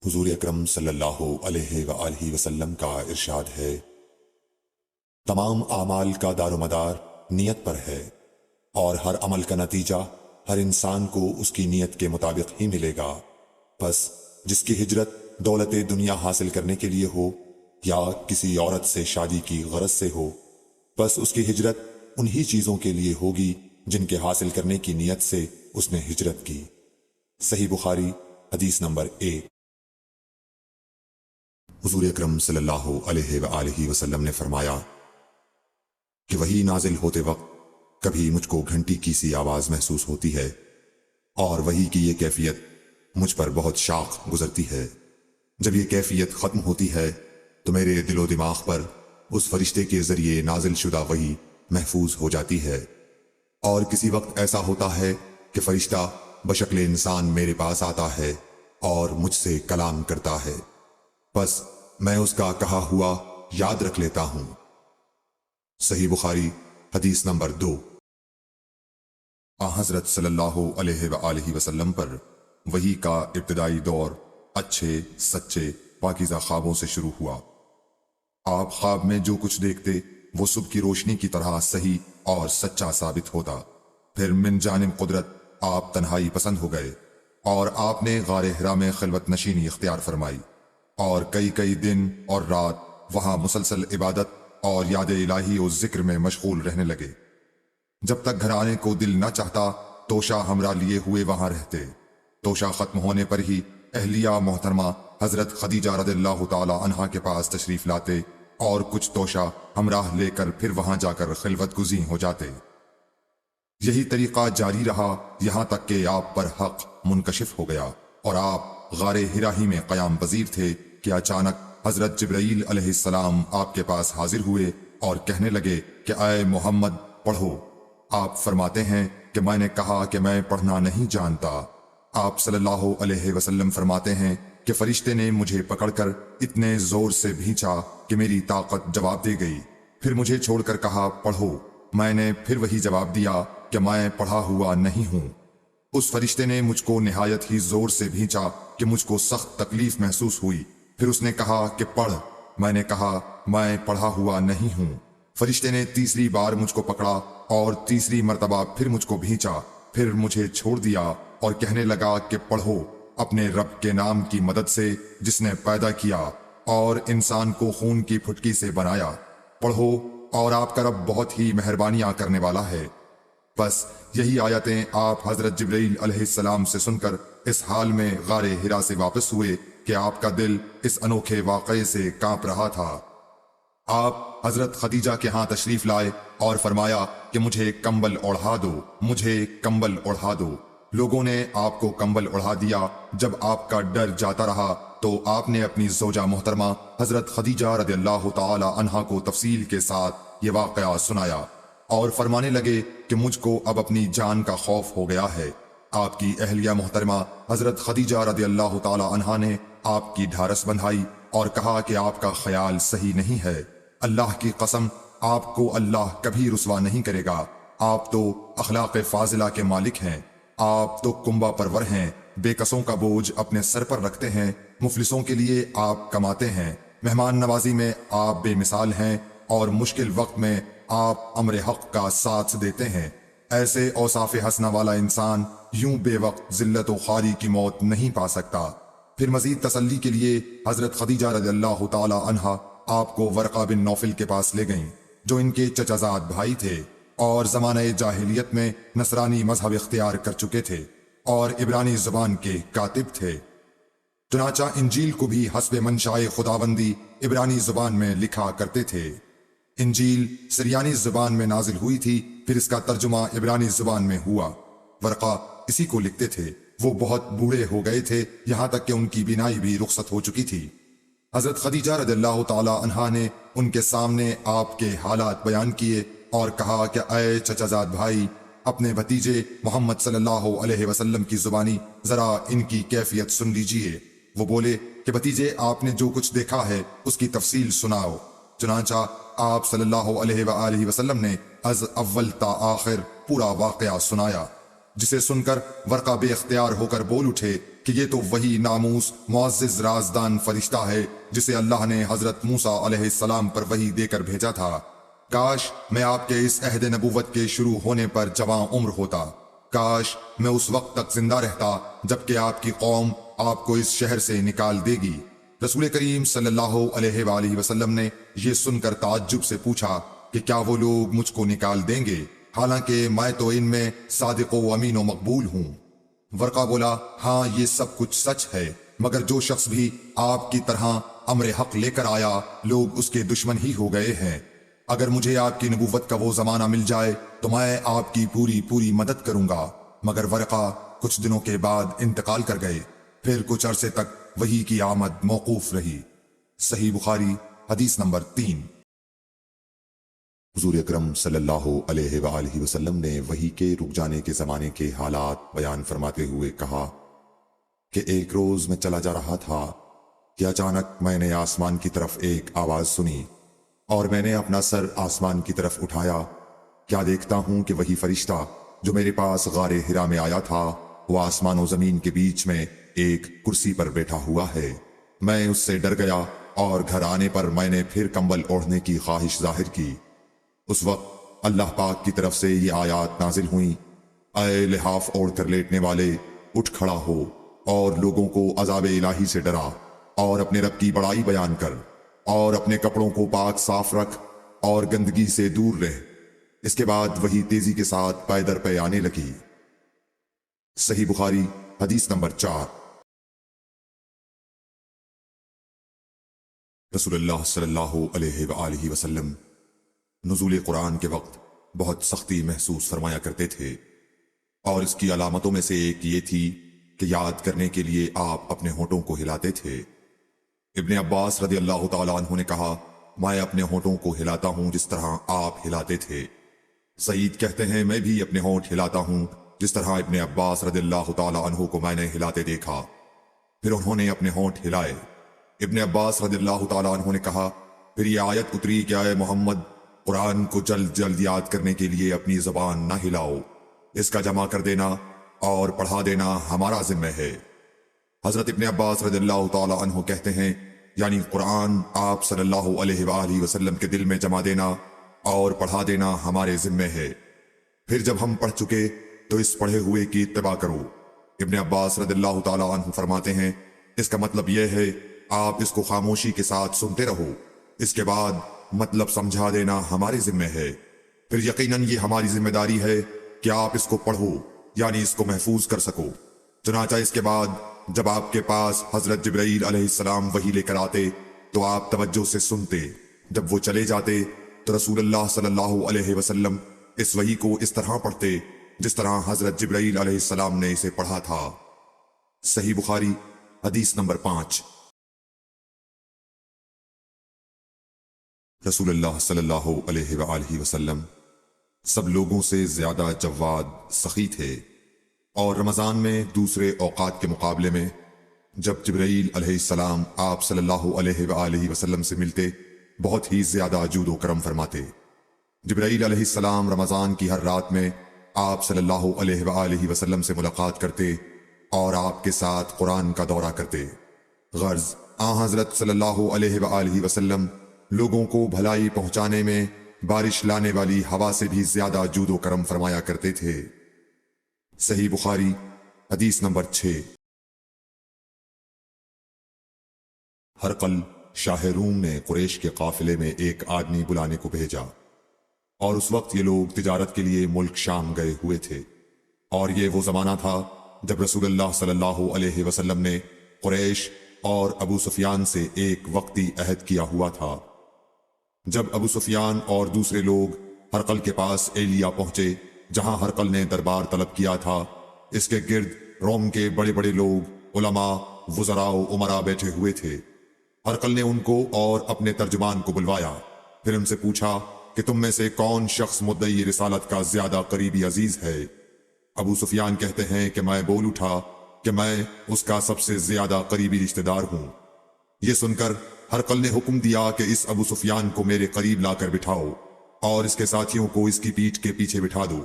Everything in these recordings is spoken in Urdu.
حضور اکرم صلی اللہ علیہ وآلہ وسلم کا ارشاد ہے، تمام اعمال کا دار و مدار نیت پر ہے، اور ہر عمل کا نتیجہ ہر انسان کو اس کی نیت کے مطابق ہی ملے گا۔ پس جس کی ہجرت دولت دنیا حاصل کرنے کے لیے ہو یا کسی عورت سے شادی کی غرض سے ہو، پس اس کی ہجرت انہی چیزوں کے لیے ہوگی جن کے حاصل کرنے کی نیت سے اس نے ہجرت کی۔ صحیح بخاری حدیث نمبر 1۔ حضور اکرم صلی اللہ علیہ وآلہ وسلم نے فرمایا کہ وحی نازل ہوتے وقت کبھی مجھ کو گھنٹی کی سی آواز محسوس ہوتی ہے، اور وحی کی یہ کیفیت مجھ پر بہت شاق گزرتی ہے۔ جب یہ کیفیت ختم ہوتی ہے تو میرے دل و دماغ پر اس فرشتے کے ذریعے نازل شدہ وحی محفوظ ہو جاتی ہے، اور کسی وقت ایسا ہوتا ہے کہ فرشتہ بشکل انسان میرے پاس آتا ہے اور مجھ سے کلام کرتا ہے، بس میں اس کا کہا ہوا یاد رکھ لیتا ہوں۔ صحیح بخاری حدیث نمبر 2۔ حضرت صلی اللہ علیہ وآلہ وسلم پر وحی کا ابتدائی دور اچھے سچے پاکیزہ خوابوں سے شروع ہوا۔ آپ خواب میں جو کچھ دیکھتے وہ صبح کی روشنی کی طرح صحیح اور سچا ثابت ہوتا۔ پھر من جانب قدرت آپ تنہائی پسند ہو گئے، اور آپ نے غار حرا میں خلوت نشینی اختیار فرمائی، اور کئی دن اور رات وہاں مسلسل عبادت اور یاد الہی و ذکر میں مشغول رہنے لگے۔ جب تک گھر آنے کو دل نہ چاہتا توشہ ہمراہ لیے ہوئے وہاں رہتے۔ توشہ ختم ہونے پر ہی اہلیہ محترمہ حضرت خدیجہ رضی اللہ تعالی عنہا کے پاس تشریف لاتے، اور کچھ توشہ ہمراہ لے کر پھر وہاں جا کر خلوت گزین ہو جاتے۔ یہی طریقہ جاری رہا یہاں تک کہ آپ پر حق منکشف ہو گیا، اور آپ غار حرا ہی میں قیام پذیر تھے کہ اچانک حضرت جبرائیل علیہ السلام آپ کے پاس حاضر ہوئے اور کہنے لگے کہ اے محمد پڑھو۔ آپ فرماتے ہیں کہ میں نے کہا کہ میں پڑھنا نہیں جانتا۔ آپ صلی اللہ علیہ وسلم فرماتے ہیں کہ فرشتے نے مجھے پکڑ کر اتنے زور سے بھینچا کہ میری طاقت جواب دے گئی، پھر مجھے چھوڑ کر کہا پڑھو۔ میں نے پھر وہی جواب دیا کہ میں پڑھا ہوا نہیں ہوں۔ اس فرشتے نے مجھ کو نہایت ہی زور سے بھینچا کہ مجھ کو سخت تکلیف محسوس ہوئی، پھر اس نے کہا کہ پڑھ۔ میں نے کہا میں پڑھا ہوا نہیں ہوں۔ فرشتے نے تیسری بار مجھ کو پکڑا اور تیسری مرتبہ پھر مجھ کو بھینچا، پھر مجھے چھوڑ دیا اور کہنے لگا کہ پڑھو اپنے رب کے نام کی مدد سے جس نے پیدا کیا اور انسان کو خون کی پھٹکی سے بنایا۔ پڑھو اور آپ کا رب بہت ہی مہربانیاں کرنے والا ہے۔ بس یہی آیتیں آپ حضرت جبرائیل علیہ السلام سے سن کر اس حال میں غار حرا سے واپس ہوئے کہ آپ کا دل اس انوکھے واقعے سے کانپ رہا تھا۔ آپ حضرت خدیجہ کے ہاں تشریف لائے اور فرمایا کہ مجھے کمبل اوڑھا دو، مجھے کمبل اوڑھا دو۔ لوگوں نے آپ کو کمبل اوڑھا دیا۔ جب آپ کا ڈر جاتا رہا تو آپ نے اپنی زوجہ محترمہ حضرت خدیجہ رضی اللہ تعالی عنہا کو تفصیل کے ساتھ یہ واقعہ سنایا، اور فرمانے لگے کہ مجھ کو اب اپنی جان کا خوف ہو گیا ہے۔ آپ کی اہلیہ محترمہ حضرت خدیجہ رضی اللہ تعالی عنہا نے آپ کی ڈھارس بندھائی اور کہا کہ آپ کا خیال صحیح نہیں ہے۔ اللہ کی قسم آپ کو اللہ کبھی رسوا نہیں کرے گا۔ آپ تو اخلاق فاضلہ کے مالک ہیں، آپ تو کنبہ پرور ہیں، بے کسوں کا بوجھ اپنے سر پر رکھتے ہیں، مفلسوں کے لیے آپ کماتے ہیں، مہمان نوازی میں آپ بے مثال ہیں، اور مشکل وقت میں آپ امر حق کا ساتھ دیتے ہیں۔ ایسے اوصاف حسنہ والا انسان یوں بے وقت ذلت و خواری کی موت نہیں پا سکتا۔ پھر مزید تسلی کے لیے حضرت خدیجہ رضی اللہ تعالی عنہا آپ کو ورقہ بن نوفل کے پاس لے گئیں، جو ان کے چچا زاد بھائی تھے اور زمانہ جاہلیت میں نصرانی مذہب اختیار کر چکے تھے اور عبرانی زبان کے کاتب تھے۔ چنانچہ انجیل کو بھی حسب منشائے خداوندی عبرانی زبان میں لکھا کرتے تھے۔ انجیل سریانی زبان میں نازل ہوئی تھی، پھر اس کا ترجمہ عبرانی زبان میں ہوا۔ ورقہ اسی کو لکھتے تھے۔ وہ بہت بوڑھے ہو گئے تھے، یہاں تک کہ ان کی بینائی بھی رخصت ہو چکی تھی۔ حضرت خدیجہ رضی اللہ تعالی عنہا نے ان کے سامنے آپ کے حالات بیان کیے اور کہا کہ اے چچا زاد بھائی، اپنے بھتیجے محمد صلی اللہ علیہ وسلم کی زبانی ذرا ان کی کیفیت سن لیجئے۔ وہ بولے کہ بھتیجے آپ نے جو کچھ دیکھا ہے اس کی تفصیل سناؤ۔ چنانچہ آپ صلی اللہ علیہ وآلہ وسلم نے از اول تا آخر پورا واقعہ سنایا، جسے سن کر ورقہ بے اختیار ہو کر بول اٹھے کہ یہ تو وہی ناموس معزز رازدان فرشتہ ہے جسے اللہ نے حضرت موسیٰ علیہ السلام پر وحی دے کر بھیجا تھا۔ کاش میں آپ کے اس عہد نبوت کے شروع ہونے پر جواں عمر ہوتا، کاش میں اس وقت تک زندہ رہتا جبکہ آپ کی قوم آپ کو اس شہر سے نکال دے گی۔ رسول کریم صلی اللہ علیہ وآلہ وسلم نے یہ سن کر تعجب سے پوچھا کہ کیا وہ لوگ مجھ کو نکال دیں گے، حالانکہ میں تو ان میں صادق و امین و مقبول ہوں۔ ورقہ بولا، ہاں یہ سب کچھ سچ ہے، مگر جو شخص بھی آپ کی طرح امر حق لے کر آیا لوگ اس کے دشمن ہی ہو گئے ہیں۔ اگر مجھے آپ کی نبوت کا وہ زمانہ مل جائے تو میں آپ کی پوری مدد کروں گا۔ مگر ورقہ کچھ دنوں کے بعد انتقال کر گئے، پھر کچھ عرصے تک وحی کی آمد موقوف رہی۔ صحیح بخاری حدیث نمبر 3۔ حضور اکرم صلی اللہ علیہ وآلہ وسلم نے وحی کے رک جانے کے زمانے کے حالات بیان فرماتے ہوئے کہا کہ ایک روز میں چلا جا رہا تھا کہ اچانک میں نے آسمان کی طرف ایک آواز سنی اور میں نے اپنا سر آسمان کی طرف اٹھایا، کیا دیکھتا ہوں کہ وہی فرشتہ جو میرے پاس غار حرا میں آیا تھا وہ آسمان و زمین کے بیچ میں ایک کرسی پر بیٹھا ہوا ہے۔ میں اس سے ڈر گیا اور گھر آنے پر میں نے پھر کمبل اوڑھنے کی خواہش ظاہر کی۔ اس وقت اللہ پاک کی طرف سے یہ آیات نازل ہوئیں، اے لحاف اوڑھ کر لیٹنے والے، اٹھ کھڑا ہو اور لوگوں کو عذاب الہی سے ڈرا اور اپنے رب کی بڑائی بیان کر اور اپنے کپڑوں کو پاک صاف رکھ اور گندگی سے دور رہ۔ اس کے بعد وہی تیزی کے ساتھ پے در پے آنے لگی۔ صحیح بخاری حدیث نمبر 4۔ رسول اللہ صلی اللہ علیہ وآلہ وسلم نزول قرآن کے وقت بہت سختی محسوس فرمایا کرتے تھے، اور اس کی علامتوں میں سے ایک یہ تھی کہ یاد کرنے کے لیے آپ اپنے ہونٹوں کو ہلاتے تھے۔ ابن عباس رضی اللہ تعالیٰ عنہ نے کہا، میں اپنے ہونٹوں کو ہلاتا ہوں جس طرح آپ ہلاتے تھے۔ سعید کہتے ہیں، میں بھی اپنے ہونٹ ہلاتا ہوں جس طرح ابن عباس رضی اللہ تعالیٰ عنہ کو میں نے ہلاتے دیکھا۔ پھر انہوں نے اپنے ہونٹ ہلائے۔ ابن عباس رضی اللہ تعالیٰ عنہ نے کہا، پھر یہ آیت اتری کہ اے محمد، قرآن کو جلد جلد یاد کرنے کے لیے اپنی زبان نہ ہلاؤ، اس کا جمع کر دینا اور پڑھا دینا ہمارا ذمہ ہے۔ حضرت ابن عباس رضی اللہ تعالیٰ عنہ کہتے ہیں، یعنی قرآن آپ صلی اللہ علیہ وآلہ وسلم کے دل میں جمع دینا اور پڑھا دینا ہمارے ذمہ ہے۔ پھر جب ہم پڑھ چکے تو اس پڑھے ہوئے کی اتباع کرو۔ ابن عباس رضی اللہ تعالیٰ عنہ فرماتے ہیں، اس کا مطلب یہ ہے آپ اس کو خاموشی کے ساتھ سنتے رہو، اس کے بعد مطلب سمجھا دینا ہمارے ذمہ ہے۔ پھر یقیناً یہ ہماری ذمہ داری ہے کہ آپ اس کو پڑھو، یعنی اس کو محفوظ کر سکو۔ چنانچہ اس کے بعد جب آپ کے پاس حضرت جبرائیل علیہ السلام وحی لے کر آتے تو آپ توجہ سے سنتے، جب وہ چلے جاتے تو رسول اللہ صلی اللہ علیہ وسلم اس وحی کو اس طرح پڑھتے جس طرح حضرت جبرائیل علیہ السلام نے اسے پڑھا تھا۔ صحیح بخاری حدیث نمبر 5۔ رسول اللہ صلی اللہ علیہ وآلہ وسلم سب لوگوں سے زیادہ جواد سخی تھے، اور رمضان میں دوسرے اوقات کے مقابلے میں جب جبرائیل علیہ السلام آپ صلی اللہ علیہ وآلہ وسلم سے ملتے بہت ہی زیادہ جود و کرم فرماتے۔ جبرائیل علیہ السلام رمضان کی ہر رات میں آپ صلی اللہ علیہ وآلہ وسلم سے ملاقات کرتے اور آپ کے ساتھ قرآن کا دورہ کرتے۔ غرض حضرت صلی اللہ علیہ وآلہ وسلم لوگوں کو بھلائی پہنچانے میں بارش لانے والی ہوا سے بھی زیادہ جود و کرم فرمایا کرتے تھے۔ صحیح بخاری حدیث نمبر 6۔ ہرقل شاہ روم نے قریش کے قافلے میں ایک آدمی بلانے کو بھیجا، اور اس وقت یہ لوگ تجارت کے لیے ملک شام گئے ہوئے تھے، اور یہ وہ زمانہ تھا جب رسول اللہ صلی اللہ علیہ وسلم نے قریش اور ابو سفیان سے ایک وقتی عہد کیا ہوا تھا۔ جب ابو سفیان اور دوسرے لوگ ہرقل کے پاس ایلیا پہنچے جہاں ہرقل نے دربار طلب کیا تھا، اس کے گرد روم کے بڑے بڑے لوگ، علماء، وزراء و امراء بیٹھے ہوئے تھے۔ ہرقل نے ان کو اور اپنے ترجمان کو بلوایا، پھر ان سے پوچھا کہ تم میں سے کون شخص مدعی رسالت کا زیادہ قریبی عزیز ہے؟ ابو سفیان کہتے ہیں کہ میں بول اٹھا کہ میں اس کا سب سے زیادہ قریبی رشتہ دار ہوں۔ یہ سن کر ہرقل نے حکم دیا کہ اس ابو سفیان کو میرے قریب لا کر بٹھاؤ اور اس کے ساتھیوں کو اس کی پیٹھ کے پیچھے بٹھا دو۔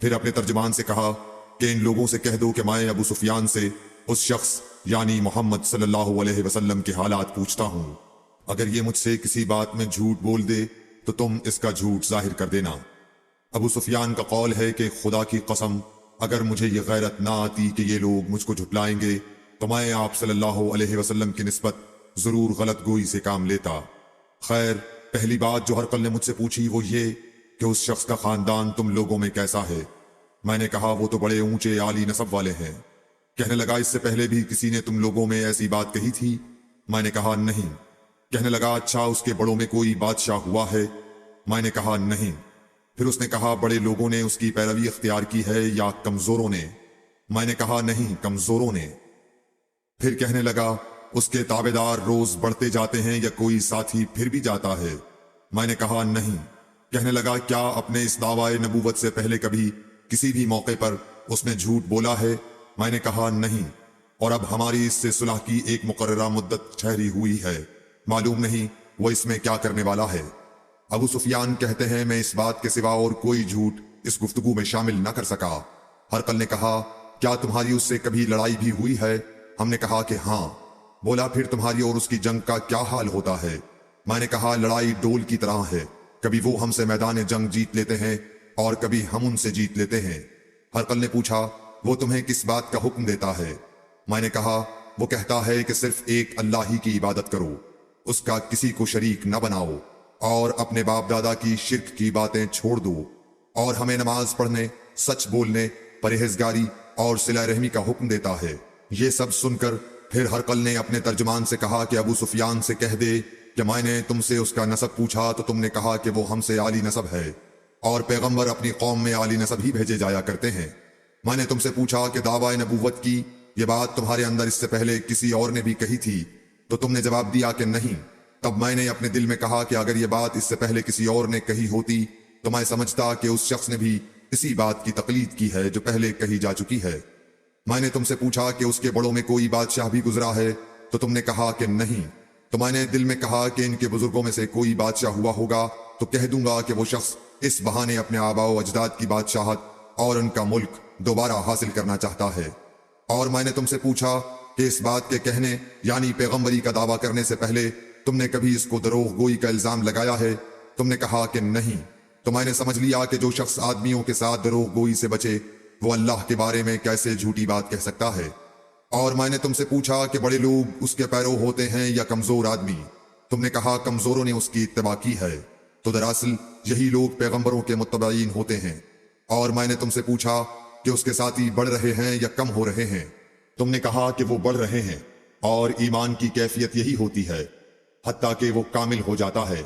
پھر اپنے ترجمان سے کہا کہ ان لوگوں سے کہہ دو کہ میں ابو سفیان سے اس شخص یعنی محمد صلی اللہ علیہ وسلم کے حالات پوچھتا ہوں، اگر یہ مجھ سے کسی بات میں جھوٹ بول دے تو تم اس کا جھوٹ ظاہر کر دینا۔ ابو سفیان کا قول ہے کہ خدا کی قسم اگر مجھے یہ غیرت نہ آتی کہ یہ لوگ مجھ کو جھٹلائیں گے تو میں آپ صلی اللہ علیہ وسلم کی نسبت ضرور غلط گوئی سے کام لیتا۔ خیر، پہلی بات جو ہرقل نے مجھ سے پوچھی وہ یہ کہ اس شخص کا خاندان تم لوگوں میں کیسا ہے۔ میں نے کہا وہ تو بڑے اونچے عالی نسب والے ہیں۔ کہنے لگا اس سے پہلے بھی کسی نے تم لوگوں میں ایسی بات کہی تھی؟ میں نے کہا نہیں۔ کہنے لگا اچھا اس کے بڑوں میں کوئی بادشاہ ہوا ہے؟ میں نے کہا نہیں۔ پھر اس نے کہا بڑے لوگوں نے اس کی پیروی اختیار کی ہے یا کمزوروں نے؟ میں نے کہا نہیں، کمزوروں نے۔ پھر کہنے لگا اس کے تابعدار روز بڑھتے جاتے ہیں یا کوئی ساتھی پھر بھی جاتا ہے؟ میں نے کہا نہیں۔ کہنے لگا کیا اپنے اس دعوی نبوت سے پہلے کبھی کسی بھی موقع پر اس نے جھوٹ بولا ہے؟ میں نے کہا نہیں، اور اب ہماری اس سے صلح کی ایک مقررہ مدت ٹھہری ہوئی ہے، معلوم نہیں وہ اس میں کیا کرنے والا ہے۔ ابو سفیان کہتے ہیں میں اس بات کے سوا اور کوئی جھوٹ اس گفتگو میں شامل نہ کر سکا۔ ہرقل نے کہا کیا تمہاری اس سے کبھی لڑائی بھی ہوئی ہے؟ ہم نے کہا کہ ہاں۔ بولا پھر تمہاری اور اس کی جنگ کا کیا حال ہوتا ہے؟ میں نے کہا لڑائی ڈول کی طرح ہے، کبھی وہ ہم سے میدان جنگ جیت لیتے ہیں اور کبھی ہم ان سے جیت لیتے ہیں۔ ہرقل نے پوچھا وہ تمہیں کس بات کا حکم دیتا ہے؟ میں نے کہا وہ کہتا ہے کہ صرف ایک اللہ ہی کی عبادت کرو، اس کا کسی کو شریک نہ بناؤ، اور اپنے باپ دادا کی شرک کی باتیں چھوڑ دو، اور ہمیں نماز پڑھنے، سچ بولنے، پرہیزگاری اور صلہ رحمی کا حکم دیتا ہے۔ یہ سب سن کر پھر ہرقل نے اپنے ترجمان سے کہا کہ ابو سفیان سے کہہ دے کہ میں نے تم سے اس کا نسب پوچھا تو تم نے کہا کہ وہ ہم سے عالی نسب ہے، اور پیغمبر اپنی قوم میں عالی نسب ہی بھیجے جایا کرتے ہیں۔ میں نے تم سے پوچھا کہ دعوی نبوت کی یہ بات تمہارے اندر اس سے پہلے کسی اور نے بھی کہی تھی تو تم نے جواب دیا کہ نہیں۔ تب میں نے اپنے دل میں کہا کہ اگر یہ بات اس سے پہلے کسی اور نے کہی ہوتی تو میں سمجھتا کہ اس شخص نے بھی اسی بات کی تقلید کی ہے جو پہلے کہی جا چکی ہے۔ میں نے تم سے پوچھا کہ اس کے بڑوں میں کوئی بادشاہ بھی گزرا ہے تو تم نے کہا کہ نہیں۔ تو میں نے دل میں کہا کہ ان کے بزرگوں میں سے کوئی بادشاہ ہوا ہوگا تو کہہ دوں گا کہ وہ شخص اس بہانے اپنے آباء و اجداد کی بادشاہت اور ان کا ملک دوبارہ حاصل کرنا چاہتا ہے۔ اور میں نے تم سے پوچھا کہ اس بات کے کہنے یعنی پیغمبری کا دعویٰ کرنے سے پہلے تم نے کبھی اس کو دروغ گوئی کا الزام لگایا ہے؟ تم نے کہا کہ نہیں۔ تو میں نے سمجھ لیا کہ جو شخص آدمیوں کے ساتھ دروغ گوئی سے بچے وہ اللہ کے بارے میں کیسے جھوٹی بات کہہ سکتا ہے۔ اور میں نے تم سے پوچھا کہ بڑے لوگ اس کے پیرو ہوتے ہیں یا کمزور آدمی؟ تم نے کہا کمزوروں نے اس کی اتباع کی ہے، تو دراصل یہی لوگ پیغمبروں کے متبعین ہوتے ہیں۔ اور میں نے تم سے پوچھا کہ اس کے ساتھی بڑھ رہے ہیں یا کم ہو رہے ہیں؟ تم نے کہا کہ وہ بڑھ رہے ہیں، اور ایمان کی کیفیت یہی ہوتی ہے حتیٰ کہ وہ کامل ہو جاتا ہے۔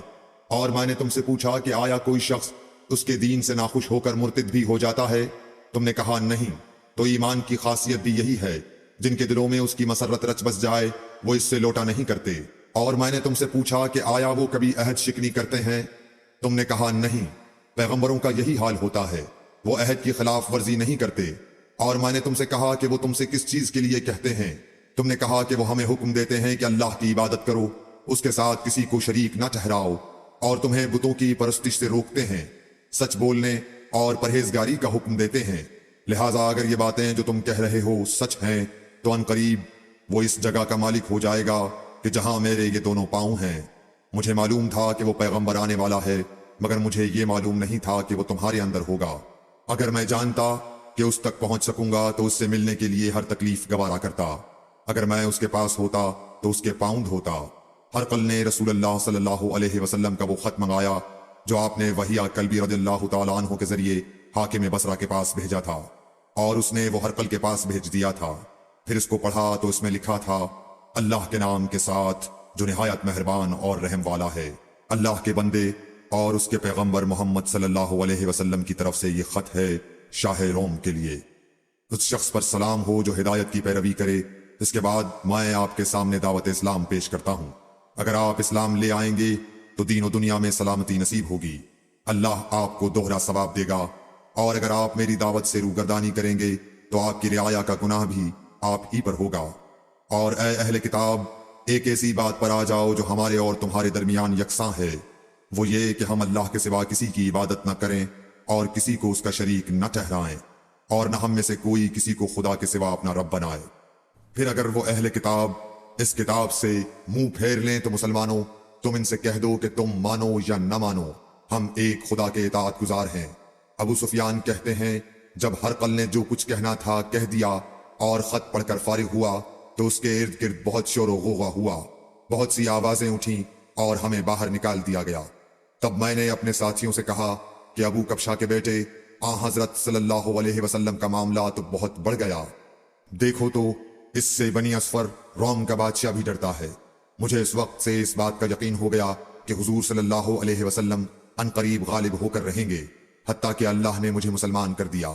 اور میں نے تم سے پوچھا کہ آیا کوئی شخص اس کے دین سے ناخوش ہو کر مرتد بھی ہو جاتا ہے؟ تم نے کہا نہیں۔ تو ایمان کی خاصیت بھی یہی ہے، جن کے دلوں میں اس کی مسرت رچ بس جائے وہ اس سے لوٹا نہیں کرتے۔ اور میں نے تم سے پوچھا کہ آیا وہ کبھی عہد شکنی کرتے ہیں؟ تم نے کہا نہیں۔ پیغمبروں کا یہی حال ہوتا ہے، وہ عہد کی خلاف ورزی نہیں کرتے۔ اور میں نے تم سے کہا کہ وہ تم سے کس چیز کے لیے کہتے ہیں؟ تم نے کہا کہ وہ ہمیں حکم دیتے ہیں کہ اللہ کی عبادت کرو، اس کے ساتھ کسی کو شریک نہ ٹھہراؤ، اور تمہیں بتوں کی پرستش سے روکتے ہیں، سچ بولنے اور پرہیزگاری کا حکم دیتے ہیں۔ لہٰذا اگر یہ باتیں جو تم کہہ رہے ہو سچ ہیں تو ان قریب وہ اس جگہ کا مالک ہو جائے گا کہ جہاں میرے یہ دونوں پاؤں ہیں۔ مجھے معلوم تھا کہ وہ پیغمبر آنے والا ہے، مگر مجھے یہ معلوم نہیں تھا کہ وہ تمہارے اندر ہوگا۔ اگر میں جانتا کہ اس تک پہنچ سکوں گا تو اس سے ملنے کے لیے ہر تکلیف گوارا کرتا، اگر میں اس کے پاس ہوتا تو اس کے پاؤں دھوتا۔ ہرقل نے رسول اللہ صلی اللہ علیہ وسلم کا وہ خط منگایا جو آپ نے وحیہ کلبی رضی اللہ تعالیٰ عنہ کے ذریعے حاکم بصرہ کے پاس بھیجا تھا، اور اس نے وہ ہرقل کے پاس بھیج دیا تھا۔ پھر اس کو پڑھا تو اس میں لکھا تھا اللہ کے نام کے ساتھ جو نہایت مہربان اور رحم والا ہے۔ اللہ کے بندے اور اس کے پیغمبر محمد صلی اللہ علیہ وسلم کی طرف سے یہ خط ہے شاہ روم کے لیے۔ اس شخص پر سلام ہو جو ہدایت کی پیروی کرے۔ اس کے بعد میں آپ کے سامنے دعوت اسلام پیش کرتا ہوں۔ اگر آپ اسلام لے آئیں گے تو دین و دنیا میں سلامتی نصیب ہوگی، اللہ آپ کو دوہرا ثواب دے گا، اور اگر آپ میری دعوت سے روگردانی کریں گے تو آپ کی رعایا کا گناہ بھی آپ ہی پر ہوگا۔ اور اے اہل کتاب، ایک ایسی بات پر آ جاؤ جو ہمارے اور تمہارے درمیان یکساں ہے، وہ یہ کہ ہم اللہ کے سوا کسی کی عبادت نہ کریں اور کسی کو اس کا شریک نہ ٹھہرائیں، اور نہ ہم میں سے کوئی کسی کو خدا کے سوا اپنا رب بنائے۔ پھر اگر وہ اہل کتاب اس کتاب سے منہ پھیر لیں تو مسلمانوں تم ان سے کہہ دو کہ تم مانو یا نہ مانو، ہم ایک خدا کے اطاعت گزار ہیں۔ ابو سفیان کہتے ہیں جب ہرقل نے جو کچھ کہنا تھا کہہ دیا اور خط پڑھ کر فارغ ہوا تو اس کے ارد گرد بہت شور و غوغا ہوا، بہت سی آوازیں اٹھیں اور ہمیں باہر نکال دیا گیا۔ تب میں نے اپنے ساتھیوں سے کہا کہ ابو کبشہ کے بیٹے حضرت صلی اللہ علیہ وسلم کا معاملہ تو بہت بڑھ گیا، دیکھو تو اس سے بنی اصفر روم کا بادشاہ بھی ڈرتا ہے۔ مجھے اس وقت سے اس بات کا یقین ہو گیا کہ حضور صلی اللہ علیہ وسلم ان قریب غالب ہو کر رہیں گے، حتیٰ کہ اللہ نے مجھے مسلمان کر دیا۔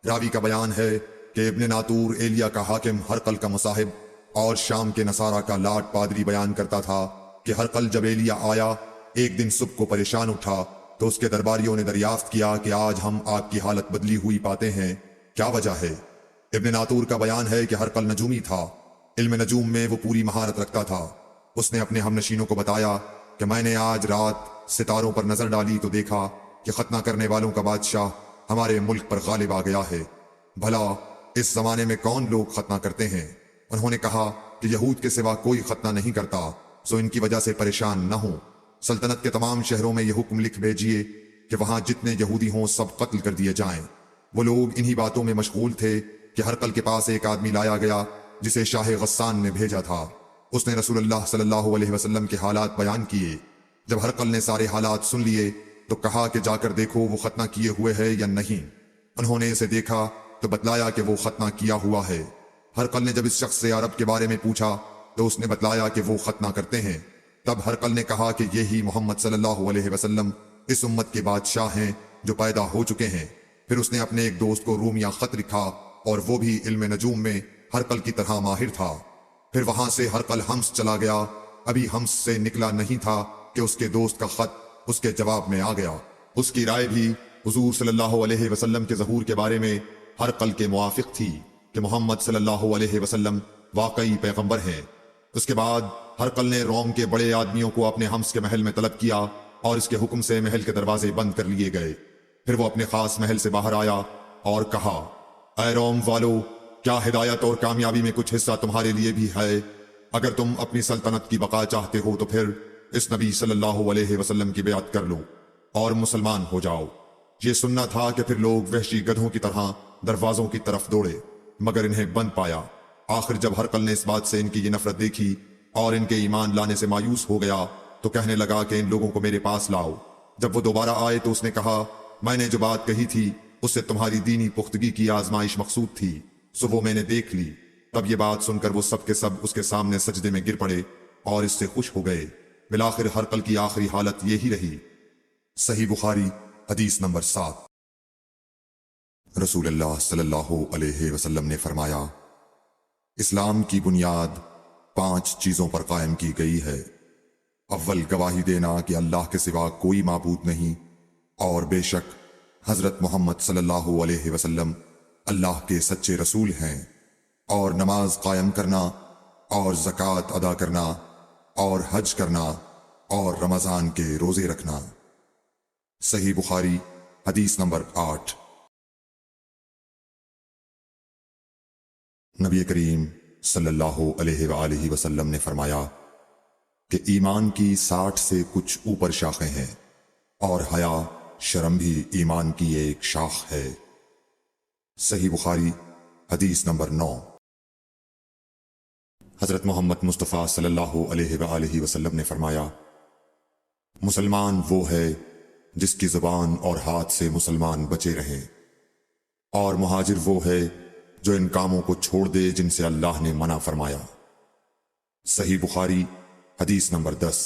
راوی کا بیان ہے کہ ابن ناطور ایلیا کا حاکم ہرقل کا مصاحب اور شام کے نصارہ کا لاٹ پادری بیان کرتا تھا کہ ہرقل جب ایلیا آیا ایک دن صبح کو پریشان اٹھا تو اس کے درباریوں نے دریافت کیا کہ آج ہم آپ کی حالت بدلی ہوئی پاتے ہیں، کیا وجہ ہے؟ ابن ناطور کا بیان ہے کہ ہرقل نجومی تھا، علم نجوم میں وہ پوری مہارت رکھتا تھا۔ اس نے اپنے ہم نشینوں کو بتایا کہ میں نے آج رات ستاروں پر نظر ڈالی تو دیکھا کہ ختنہ کرنے والوں کا بادشاہ ہمارے ملک پر غالب آ گیا ہے، بھلا اس زمانے میں کون لوگ ختنہ کرتے ہیں؟ انہوں نے کہا کہ یہود کے سوا کوئی ختنہ نہیں کرتا، سو ان کی وجہ سے پریشان نہ ہوں۔ سلطنت کے تمام شہروں میں یہ حکم لکھ بھیجیے کہ وہاں جتنے یہودی ہوں سب قتل کر دیے جائیں۔ وہ لوگ انہی باتوں میں مشغول تھے کہ ہرقل کے پاس ایک آدمی لایا گیا جسے شاہ غسان نے بھیجا تھا۔ اس نے رسول اللہ صلی اللہ علیہ وسلم کے حالات بیان کیے۔ جب ہرقل نے سارے حالات سن لیے تو کہا کہ جا کر دیکھو وہ ختنہ کیے ہوئے ہے یا نہیں۔ انہوں نے اسے دیکھا تو بتلایا کہ وہ ختنہ کیا ہوا ہے۔ ہرقل نے جب اس شخص سے عرب کے بارے میں پوچھا تو اس نے بتلایا کہ وہ ختنہ کرتے ہیں۔ تب ہرقل نے کہا کہ یہی محمد صلی اللہ علیہ وسلم اس امت کے بادشاہ ہیں جو پیدا ہو چکے ہیں۔ پھر اس نے اپنے ایک دوست کو رومیہ خط لکھا اور وہ بھی علم نجوم میں ہرقل کی طرح ماہر تھا۔ پھر وہاں سے ہرقل ہمس چلا گیا، ابھی ہمس سے نکلا نہیں تھا کہ اس کے دوست کا خط اس کے جواب میں آ گیا۔ اس کی رائے بھی حضور صلی اللہ علیہ وسلم کے ظہور کے بارے میں ہرقل کے موافق تھی کہ محمد صلی اللہ علیہ وسلم واقعی پیغمبر ہیں۔ اس کے بعد ہرقل نے روم کے بڑے آدمیوں کو اپنے ہمس کے محل میں طلب کیا اور اس کے حکم سے محل کے دروازے بند کر لیے گئے۔ پھر وہ اپنے خاص محل سے باہر آیا اور کہا، اے روم والو، کیا ہدایت اور کامیابی میں کچھ حصہ تمہارے لیے بھی ہے؟ اگر تم اپنی سلطنت کی بقا چاہتے ہو تو پھر اس نبی صلی اللہ علیہ وسلم کی بیعت کر لو اور مسلمان ہو جاؤ۔ یہ سننا تھا کہ پھر لوگ وحشی گدھوں کی طرح دروازوں کی طرف دوڑے، مگر انہیں بند پایا۔ آخر جب ہرقل نے اس بات سے ان کی یہ نفرت دیکھی اور ان کے ایمان لانے سے مایوس ہو گیا تو کہنے لگا کہ ان لوگوں کو میرے پاس لاؤ۔ جب وہ دوبارہ آئے تو اس نے کہا، میں نے جو بات کہی تھی اس سے تمہاری دینی پختگی کی آزمائش مقصود تھی، سو وہ میں نے دیکھ لی۔ تب یہ بات سن کر وہ سب کے سب اس کے سامنے سجدے میں گر پڑے اور اس سے خوش ہو گئے۔ بالآخر ہرقل کی آخری حالت یہی رہی۔ صحیح بخاری حدیث نمبر 7۔ رسول اللہ صلی اللہ علیہ وسلم نے فرمایا، اسلام کی بنیاد 5 چیزوں پر قائم کی گئی ہے۔ اول گواہی دینا کہ اللہ کے سوا کوئی معبود نہیں اور بے شک حضرت محمد صلی اللہ علیہ وسلم اللہ کے سچے رسول ہیں، اور نماز قائم کرنا اور زکوٰۃ ادا کرنا اور حج کرنا اور رمضان کے روزے رکھنا۔ صحیح بخاری حدیث نمبر 8۔ نبی کریم صلی اللہ علیہ وآلہ وسلم نے فرمایا کہ ایمان کی 60 سے کچھ اوپر شاخیں ہیں، اور حیا شرم بھی ایمان کی ایک شاخ ہے۔ صحیح بخاری حدیث نمبر 9۔ حضرت محمد مصطفیٰ صلی اللہ علیہ وآلہ وسلم نے فرمایا، مسلمان وہ ہے جس کی زبان اور ہاتھ سے مسلمان بچے رہیں، اور مہاجر وہ ہے جو ان کاموں کو چھوڑ دے جن سے اللہ نے منع فرمایا۔ صحیح بخاری حدیث نمبر 10۔